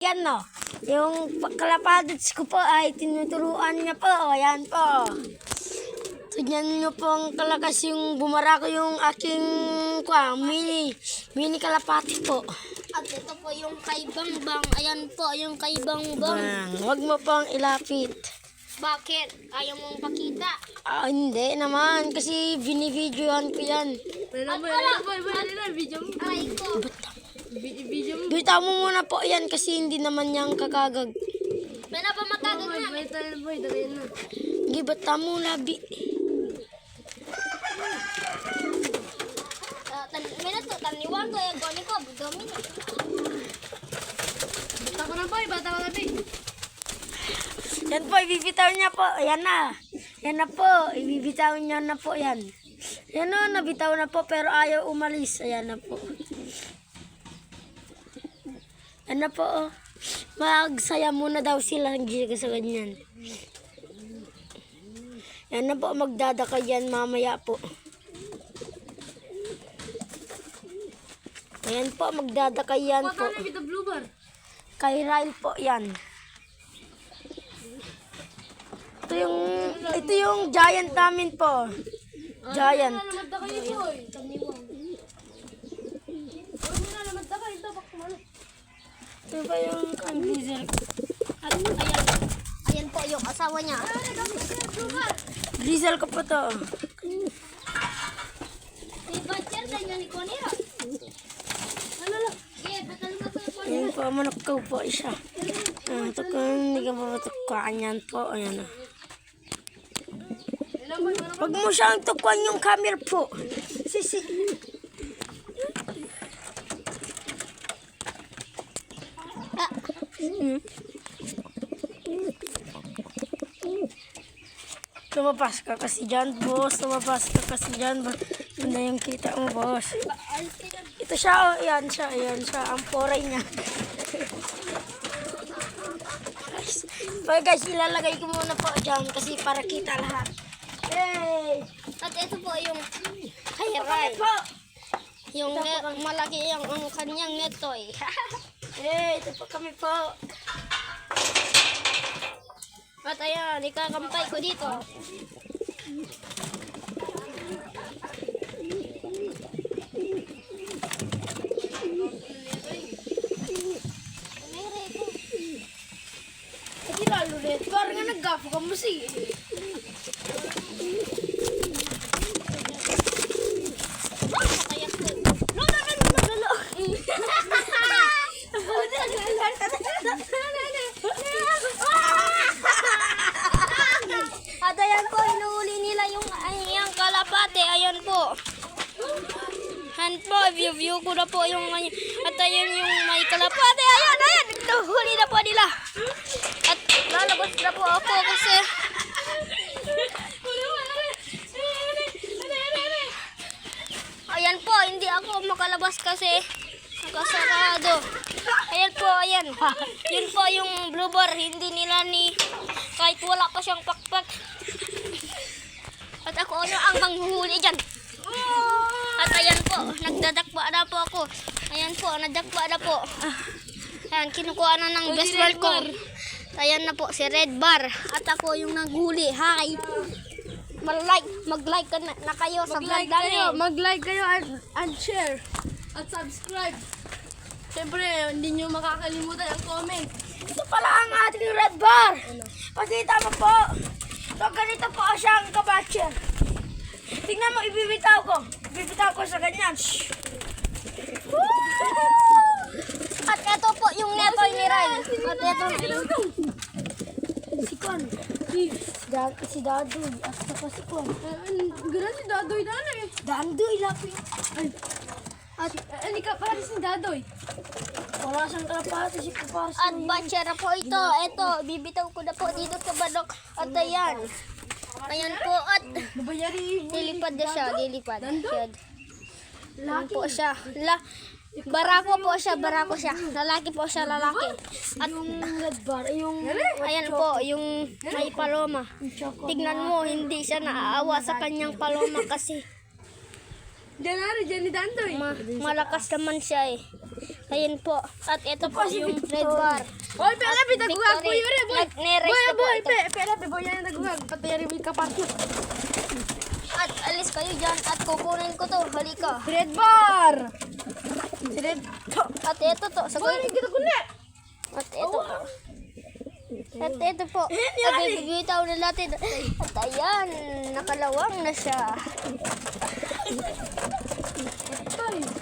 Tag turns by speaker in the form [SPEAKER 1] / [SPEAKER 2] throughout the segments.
[SPEAKER 1] Yan no, yung kalapads ko po ay tinuturuan niya po. Ayan po. Tignan nyo po ang kalakas yung bumara ko yung aking mini kalapati po.
[SPEAKER 2] At ito po yung kay Bangbang. Ayan po yung kay Bangbang.
[SPEAKER 1] Huwag mo pong ilapit.
[SPEAKER 2] Bakit? Ayaw mong pakita?
[SPEAKER 1] Hindi naman, kasi binibidyoan ko yan.
[SPEAKER 2] Aray ko.
[SPEAKER 1] Bitaw mo muna po yan kasi hindi naman niyang kakagag.
[SPEAKER 2] May na pa matagag na.
[SPEAKER 1] Gibata mo labi.
[SPEAKER 2] May na to. Taniwan ko yung goni ko. Budami na. Bata ko na boy. Bata ko na boy.
[SPEAKER 1] Yan po, ibibitaw niya po. Ayan na. Yan na po. Ibibitaw niya na po yan. Yan o, nabitaw na po pero ayaw umalis. Ayan na po. Yan na po. Oh. Magsaya muna daw sila. Hindi sa ganyan. Yan na po. Magdadaka yan mamaya po. Ayan po. Magdadaka yan po. Kay Ryle po yan. Ito yung giant namin po. Giant. Ito ba yung Blizzard?
[SPEAKER 2] At ayan po yung asawa niya.
[SPEAKER 1] Blizzard ko po to.
[SPEAKER 2] Ibacher sa inyo ni Conero.
[SPEAKER 1] Ayan po, manakaw po siya. Ito kung hindi ka matukuan yan po. Ayan o. Huwag mo siyang tukuan yung camera po. Sisi. Lumabas ka kasi dyan, boss. Lumabas ka kasi dyan. Yun na yung kita mo, boss. Ito siya, oh. Ayan siya. Ayan siya. Ang poray niya. Guys, ilalagay ko muna po dyan kasi para kita lahat. Hey!
[SPEAKER 2] At ito po yung kay
[SPEAKER 1] Ito
[SPEAKER 2] Ray.
[SPEAKER 1] po.
[SPEAKER 2] Yung malaki yung ang kanyang netoy.
[SPEAKER 1] Hey, ito po kami po.
[SPEAKER 2] At ayan, ikakampay ko dito.
[SPEAKER 1] Hindi lalo ulit. Parang nga nag-gafo ka mo siya.
[SPEAKER 2] At ayan po, inuuli nila yung kalapate. Ayan po. Han po, view ko na po yung at ayan yung may kalapate. Ayan. Inuuli na po nila. At lalabas na po ako kasi ayan po, hindi ako makalabas kasi nakasarado. Ayan po, ayan. Yun po yung blue bar. Hindi nila kahit wala pa siyang pakpak. At ako ang manghuhuli dyan. At ayan po, nagdadakba na po ako. Ayan po, nadakba na po. Ayan, kinukuha na ng best ball ko. Ayan na po, si Red Bar. At ako yung naghuli. Hi! Mag-like na kayo sa vlog namin.
[SPEAKER 3] Mag-like kayo and share at subscribe. Siyempre, hindi nyo makakalimutan ang comment.
[SPEAKER 1] Ito pala ang ating Red Bar. Pakita mo po. So, ganito po siya ang kabatcher. Tingnan mo, ibibitaw ko. Ibibitaw ko sa ganyan. Shhh.
[SPEAKER 2] At ito po yung netoy ni Ray. At ito
[SPEAKER 1] Si Kwan. Si Dadoy. At saka si Kwan.
[SPEAKER 3] Ganun si Dadoy na eh.
[SPEAKER 1] Dadoy, lapin.
[SPEAKER 3] At hindi ka para si Dadoy.
[SPEAKER 1] Wala siyang kalapati si Kapas.
[SPEAKER 2] at batcher na po ito. Ito, bibitaw ko na po dito sa badok. At ayan. Ayan po at
[SPEAKER 3] Babayari.
[SPEAKER 2] lilipad na siya. Lilipad. Ayan po siya. Barako po siya. Lalaki po siya, lalaki. At
[SPEAKER 1] Yung Red Bar, yung
[SPEAKER 2] ayan po, yung may paloma. Tignan mo, hindi siya naaawa sa kanyang paloma kasi
[SPEAKER 3] Janari, Jenny Dandoy.
[SPEAKER 2] Malakas naman siya eh. Ayun po. At ito po yung red bar.
[SPEAKER 3] Boy, pera, pitaguhag po
[SPEAKER 2] Victory.
[SPEAKER 3] yun eh, boy.
[SPEAKER 2] Nag-nerex
[SPEAKER 3] Boy,
[SPEAKER 2] na po
[SPEAKER 3] boy,
[SPEAKER 2] ito.
[SPEAKER 3] pera, boy, yan yung naguhag. Patayari mo yung kapatid.
[SPEAKER 2] At alis kayo dyan at kukunin ko to. Halika.
[SPEAKER 3] Red bar! Red...
[SPEAKER 2] At ito to.
[SPEAKER 3] Boy,
[SPEAKER 2] Sagoy.
[SPEAKER 3] kita ko na!
[SPEAKER 2] At ito po. At ito po. At bibitaw na natin. At ayan. Nakalawang na siya.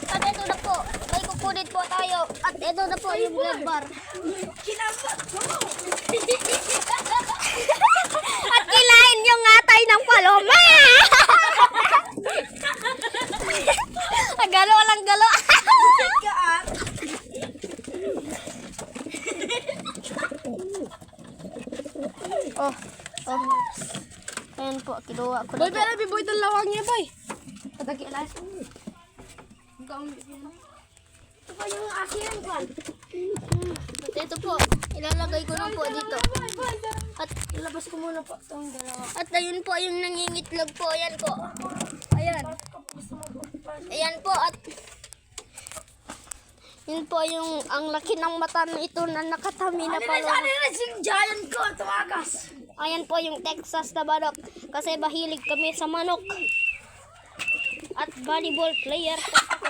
[SPEAKER 2] At ito na po. May kukunin po tayo. At ito na po yung red bar. At kilain yung ngatay ng paloma. Galo lang galo. Oh. Ayan po, kinuha ko na
[SPEAKER 3] Boy,
[SPEAKER 2] po.
[SPEAKER 3] pera, boy, itong lawang niya, boy. Patagi, alas.
[SPEAKER 1] Ito pa yung akin, Kwan.
[SPEAKER 2] At ito po, ilalagay ko na po dito. At
[SPEAKER 1] Ilabas ko muna po itong dalawa.
[SPEAKER 2] At ayun po yung nangingitlog po. Ayan po. Ayan. Ayan po at yun po yung ang laki ng mata na ito na nakatami na paloma.
[SPEAKER 1] yung giant ko, tumakas.
[SPEAKER 2] Ayan po yung Texas na manok. Kasi mahilig kami sa manok. At volleyball player po ako.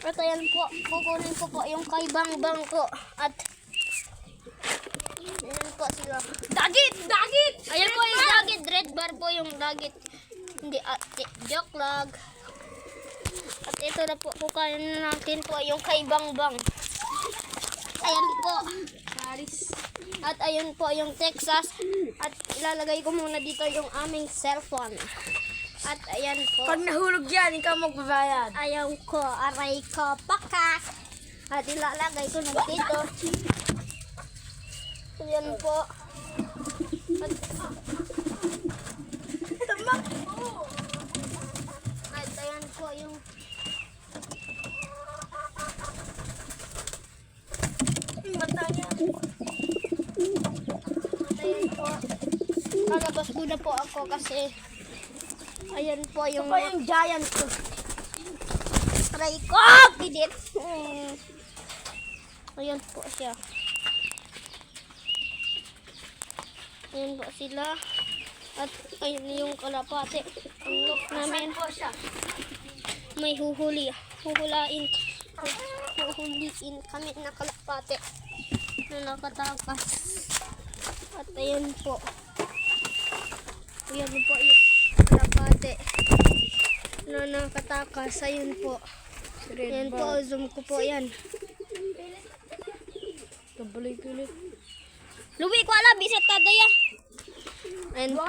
[SPEAKER 2] At ayan po, kukunin ko po yung kay Bangbang ko. At ayan po sila.
[SPEAKER 3] Dagit! Dagit!
[SPEAKER 2] Ayan po yung dagit. Red bar po yung dagit. Hindi, joke lang. At ito na po, kukain natin po yung kay Bangbang. Ayan po. At ayun po yung Texas. At ilalagay ko muna dito yung aming cellphone. At ayan po.
[SPEAKER 1] Pag nahulog yan, ikaw magbabayad.
[SPEAKER 2] Ayaw ko, aray ko, pakas. At ilalagay ko na dito. Ayan po. At ayan po yung
[SPEAKER 1] Mata niya.
[SPEAKER 2] ayan po. Lalabas ko na po ako kasi ayan po yung
[SPEAKER 1] Ito pa yung giant ko.
[SPEAKER 2] aray ko. Pidit. Ayan po siya. Ayan po sila. At ayun yung kalapate. Ang look namin.
[SPEAKER 1] Po siya.
[SPEAKER 2] May huhuliin kami na kalapate na nakatakas. At ayan po. Ayan po yung kalapate na nakatakas. Ayan po. Ayan po, zoom ko po yan.
[SPEAKER 3] Kabalik ulit.
[SPEAKER 2] Luwi ko alam, bisit ka daya. Ayan po.